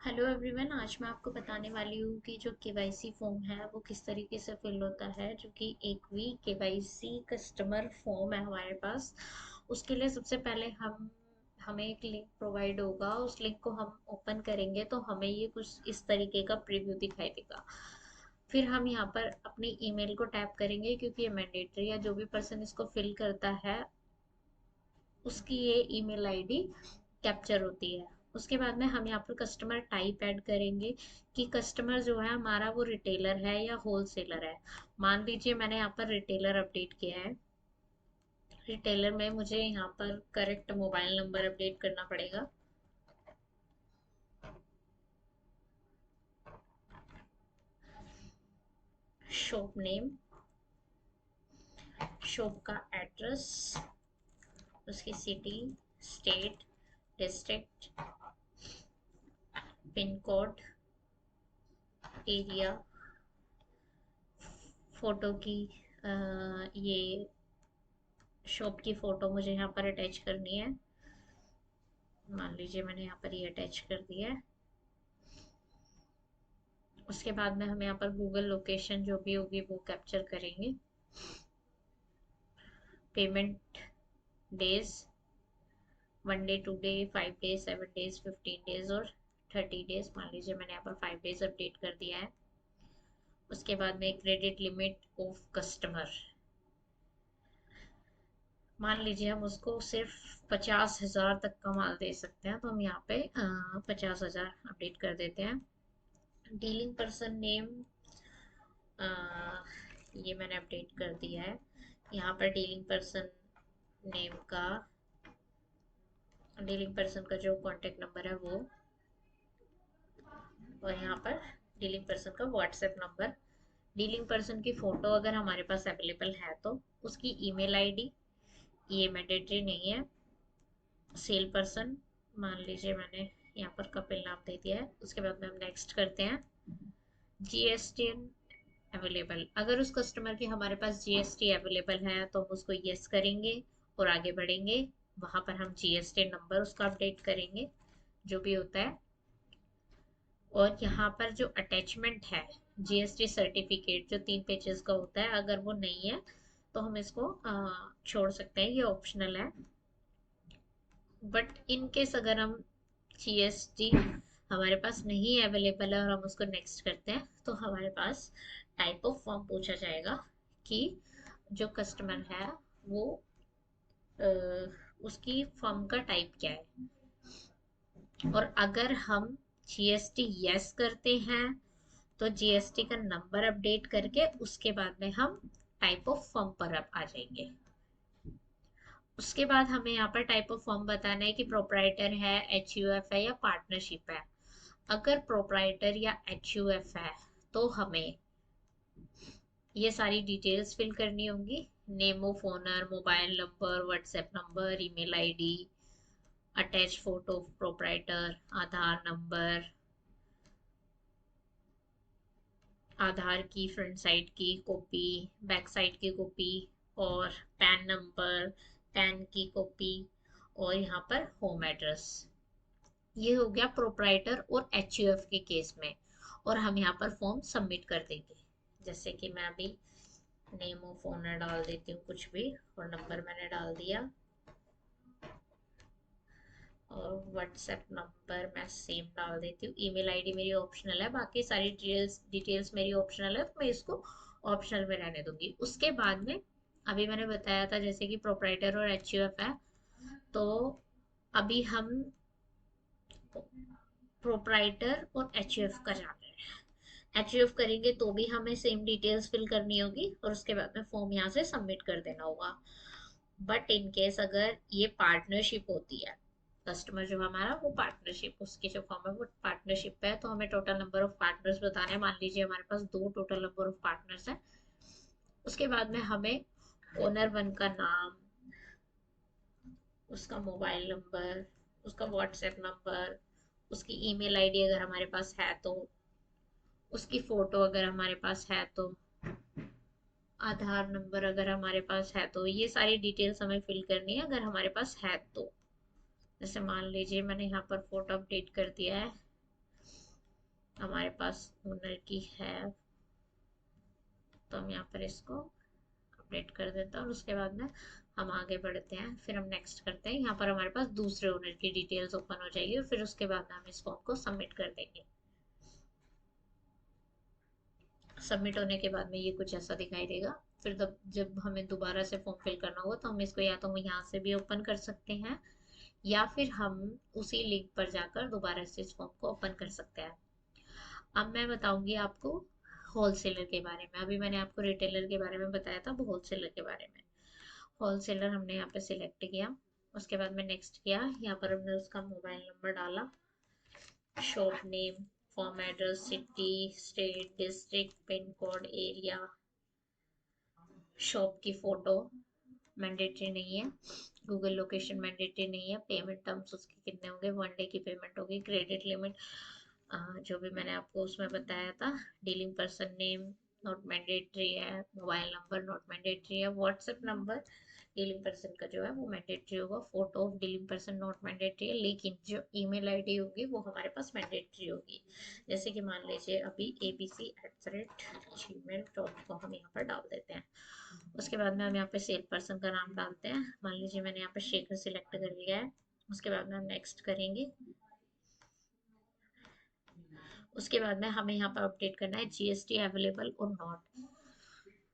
Hello everyone. आज मैं आपको बताने वाली हूँ कि जो केवाईसी फॉर्म है वो किस तरीके से फिल होता है, जो कि एक वी केवाईसी कस्टमर फॉर्म है हमारे पास। उसके लिए सबसे पहले हमें एक लिंक प्रोवाइड होगा। उस लिंक को हम ओपन करेंगे तो हमें ये कुछ इस तरीके का प्रीव्यू दिखाई देगा। फिर हम यहाँ पर अपनी ईमेल को टैप करेंगे, क्योंकि ये मैंडेटरी है। जो भी पर्सन इसको फिल करता है उसकी ये ईमेल आईडी कैप्चर होती है। उसके बाद में हम यहाँ पर कस्टमर टाइप ऐड करेंगे कि कस्टमर जो है हमारा वो रिटेलर है या होलसेलर है। मान लीजिए मैंने यहाँ पर रिटेलर अपडेट किया है। रिटेलर में मुझे यहाँ पर करेक्ट मोबाइल नंबर अपडेट करना पड़ेगा। शॉप नेम, शॉप का एड्रेस, उसकी city, state, district, pin code, area, photo की ये शॉप की फ़ोटो मुझे यहाँ पर अटैच करनी है। मान लीजिए मैंने यहाँ पर ये अटैच कर दिया है। उसके बाद में हम यहाँ पर गूगल लोकेशन जो भी होगी वो कैप्चर करेंगे। Payment days, 1 day, 2 day, 5 days, 7 days, 15 days और 30 डेज। मान लीजिए मैंने यहाँ पर 5 डेज अपडेट कर दिया है। उसके बाद में क्रेडिट लिमिट ऑफ कस्टमर, मान लीजिए हम उसको सिर्फ 50,000 तक का माल दे सकते हैं, तो हम यहाँ पे 50,000 अपडेट कर देते हैं। डीलिंग पर्सन नेम, ये मैंने अपडेट कर दिया है। यहाँ पर डीलिंग पर्सन का जो कॉन्टेक्ट नंबर है वो, और यहाँ पर डीलिंग पर्सन का व्हाट्सएप नंबर, डीलिंग पर्सन की फ़ोटो अगर हमारे पास अवेलेबल है तो, उसकी ईमेल आईडी, ये मैंडेटरी नहीं है। सेल पर्सन, मान लीजिए मैंने यहाँ पर कपिल नाम दे दिया है। उसके बाद में हम नेक्स्ट करते हैं। जीएसटी अवेलेबल, अगर उस कस्टमर की हमारे पास जीएसटी अवेलेबल है तो हम उसको यस करेंगे और आगे बढ़ेंगे। वहां पर हम जीएसटी नंबर उसका अपडेट करेंगे जो भी होता है। और यहाँ पर जो अटैचमेंट है, जीएसटी सर्टिफिकेट जो 3 पेजेस का होता है, अगर वो नहीं है तो हम इसको छोड़ सकते हैं, ये ऑप्शनल है। बट इन केस अगर हम जीएसटी हमारे पास नहीं अवेलेबल है और हम उसको नेक्स्ट करते हैं तो हमारे पास टाइप ऑफ फॉर्म पूछा जाएगा कि जो कस्टमर है वो अ, उसकी फॉर्म का टाइप क्या है। और अगर हम जीएसटी यस करते हैं तो जीएसटी का नंबर अपडेट करके उसके बाद में हम टाइप ऑफ फॉर्म पर अब आ जाएंगे। उसके बाद हमें यहाँ पर टाइप ऑफ फॉर्म बताना है कि प्रोपराइटर है, एचयूएफ है या पार्टनरशिप है। अगर प्रोपराइटर या एचयूएफ है तो हमें ये सारी डिटेल्स फिल करनी होंगी। Name of owner, mobile number, WhatsApp number, email ID, attach photo of proprietor, Aadhaar number, Aadhaar की फ्रंट साइड की कॉपी, बैक साइड की कॉपी, और पैन नंबर, पैन की कॉपी, और यहाँ पर होम एड्रेस। ये हो गया प्रोपराइटर और एचयूएफ के केस में। और हम यहाँ पर फॉर्म सबमिट कर देंगे। जैसे कि मैं अभी नेम ऑफ ओनर डाल देती हूँ कुछ भी, और नंबर मैंने डाल दिया, और व्हाट्सएप नंबर मैं सेम डाल देती हूँ। ईमेल आईडी मेरी ऑप्शनल है, बाकी सारी डिटेल्स मेरी ऑप्शनल है, तो मैं इसको ऑप्शनल में रहने दूंगी। उसके बाद में अभी मैंने बताया था जैसे कि प्रोपराइटर और एचयूएफ है, तो अभी हम प्रोपराइटर और एचयूएफ का जान रहे हैं। एचयूएफ करेंगे तो भी हमें सेम डिटेल्स फिल करनी होगी और उसके बाद में फॉर्म यहाँ से सबमिट कर देना होगा। बट इन केस अगर ये पार्टनरशिप होती है, कस्टमर जो हमारा वो पार्टनरशिप, उसकी जो फॉर्म है वो पार्टनरशिप है, तो हमें टोटल नंबर ऑफ पार्टनर्स बताना है। मान लीजिए हमारे पास 2 टोटल नंबर ऑफ पार्टनर्स है। उसके बाद में हमें ओनर वन का नाम, उसका मोबाइल नंबर, उसका व्हाट्सएप नंबर, उसकी ईमेल आईडी अगर हमारे पास है तो, उसकी फोटो अगर हमारे पास है तो, आधार नंबर अगर हमारे पास है तो, ये सारी डिटेल्स हमें फिल करनी है अगर हमारे पास है तो। जैसे मान लीजिए मैंने यहाँ पर फोटो अपडेट कर दिया है, हमारे पास ओनर की है, तो हम यहाँ पर इसको अपडेट कर देते हैं और उसके बाद में हम आगे बढ़ते हैं। फिर हम नेक्स्ट करते हैं, यहाँ पर हमारे पास दूसरे ओनर की डिटेल्स ओपन हो जाएगी और फिर उसके बाद में हम इस फॉर्म को सबमिट कर देंगे। सबमिट होने के बाद में ये कुछ ऐसा दिखाई देगा। फिर जब हमें दोबारा से फॉर्म फिल करना होगा तो हम इसको या तो हम यहाँ से भी ओपन कर सकते हैं या फिर हम उसी लिंक पर जाकर दोबारा से इस फॉर्म को ओपन कर सकते हैं। अब मैं बताऊंगी आपको होलसेलर के बारे में। अभी मैंने आपको रिटेलर के बारे में बताया था, अब होलसेलर के बारे में। होलसेलर हमने यहाँ पे सिलेक्ट किया, उसके बाद में नेक्स्ट किया। यहाँ पर हमने उसका मोबाइल नंबर डाला, shop name, form address, city, state, district, pin code, area, shop की फोटो मैंडेटरी नहीं है, गूगल लोकेशन मैंडेटरी नहीं है, पेमेंट टर्म्स उसके कितने होंगे, 1 डे की पेमेंट होगी, क्रेडिट लिमिट जो भी मैंने आपको उसमें बताया था, dealing person name not mandatory है, मोबाइल नंबर नॉट मैंडेटरी है, व्हाट्सएप नंबर डीलिंग पर्सन का जो है वो मैंडेटरी होगा, photo of dealing person not mandatory है, लेकिन जो ईमेल आईडी होगी वो हमारे पास मैंडेटरी होगी। जैसे कि मान लीजिए अभी abc@gmail.com हम यहाँ पर डाल देते हैं। उसके बाद में हम यहाँ पे सेल पर्सन का नाम डालते हैं, मान लीजिए मैंने यहाँ पे शेखर सिलेक्ट कर लिया है। उसके बाद में हम नेक्स्ट करेंगे। उसके बाद में हमें यहाँ पर अपडेट करना है जीएसटी अवेलेबल और नॉट।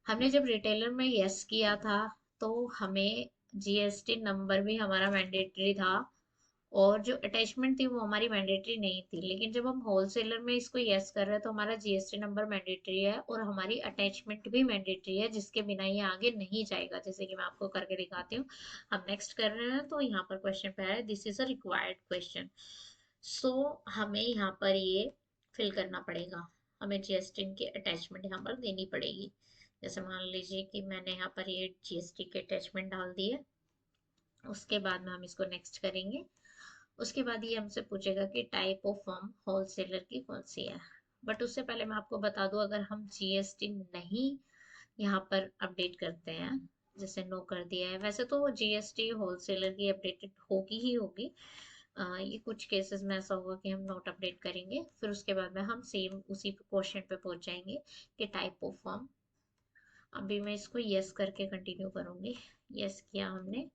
हमने जब रिटेलर में यस किया था तो हमें जीएसटी नंबर भी हमारा मैंडेटरी था और जो अटैचमेंट थी वो हमारी मैंडेटरी नहीं थी, लेकिन जब हम होलसेलर में इसको यस कर रहे हैं तो हमारा जीएसटी नंबर मैंडेटरी है और हमारी अटैचमेंट भी मैंडेटरी है, जिसके बिना ये आगे नहीं जाएगा। जैसे कि मैं आपको करके दिखाती हूँ। हम नेक्स्ट कर रहे हैं तो यहाँ पर क्वेश्चन पे है this is a required question. So हमें यहाँ पर ये फिल करना पड़ेगा, हमें जीएसटी की अटैचमेंट यहाँ पर देनी पड़ेगी। जैसे मान लीजिए कि मैंने यहाँ पर ये जीएसटी के अटैचमेंट डाल दी है। उसके बाद में हम इसको नेक्स्ट करेंगे। उसके बाद ये हमसे पूछेगा कि टाइप ऑफ फर्म होलसेलर की कौन सी है। बट उससे पहले मैं आपको बता दूं, अगर हम जीएसटी नहीं यहाँ पर अपडेट करते हैं, जैसे नो कर दिया है, वैसे तो जीएसटी होलसेलर की अपडेटेड होगी ही होगी। ये कुछ केसेस में ऐसा होगा कि हम नोट अपडेट करेंगे, फिर उसके बाद में हम सेम उसी क्वेश्चन पे पहुंच जाएंगे कि टाइप ऑफ फर्म। अभी मैं इसको यस करके कंटिन्यू करूंगी। यस किया हमने,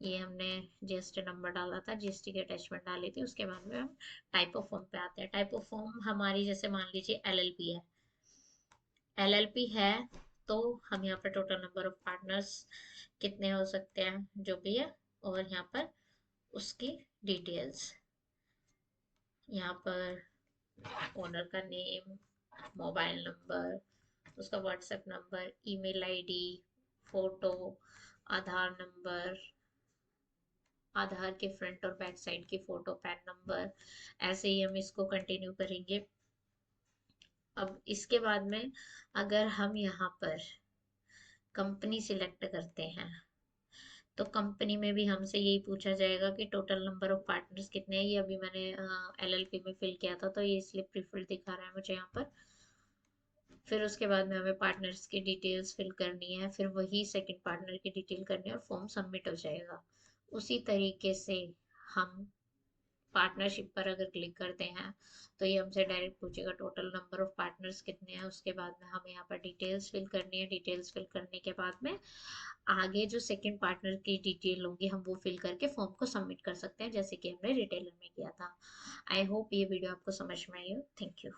ये हमने जीएसटी नंबर डाला था, जीएसटी की अटैचमेंट डाली थी। उसके बाद में हम टाइप ऑफ फॉर्म पे आते हैं। टाइप ऑफ फॉर्म हमारी जैसे मान लीजिए एलएलपी है। एलएलपी है तो हम यहाँ पर टोटल नंबर ऑफ पार्टनर्स कितने हो सकते हैं जो भी है, और यहाँ पर उसकी डिटेल्स, यहाँ पर ओनर का नेम, मोबाइल नंबर, उसका WhatsApp number, email ID, photo, Aadhaar number, Aadhaar के फ्रंट और बैक साइड की फोटो, पैन नंबर, ऐसे ही हम इसको कंटिन्यू करेंगे। अब इसके बाद में अगर हम यहाँ पर कंपनी सिलेक्ट करते हैं तो कंपनी में भी हमसे यही पूछा जाएगा कि टोटल नंबर ऑफ पार्टनर्स कितने हैं। ये अभी मैंने एलएलपी में फिल किया था तो ये इसलिए प्रीफिल्ड दिखा रहा है मुझे यहाँ पर। फिर उसके बाद में हमें पार्टनर्स की डिटेल्स फिल करनी है, फिर वही सेकंड पार्टनर की डिटेल करनी है और फॉर्म सबमिट हो जाएगा। उसी तरीके से हम पार्टनरशिप पर अगर क्लिक करते हैं तो ये हमसे डायरेक्ट पूछेगा टोटल नंबर ऑफ पार्टनर्स कितने हैं। उसके बाद में हमें यहाँ पर डिटेल्स फिल करनी है। डिटेल्स फिल करने के बाद में आगे जो सेकंड पार्टनर की डिटेल होंगी हम वो फिल करके फॉर्म को सबमिट कर सकते हैं, जैसे कि हमने रिटेलर में किया था। आई होप ये वीडियो आपको समझ में आई हो। Thank you.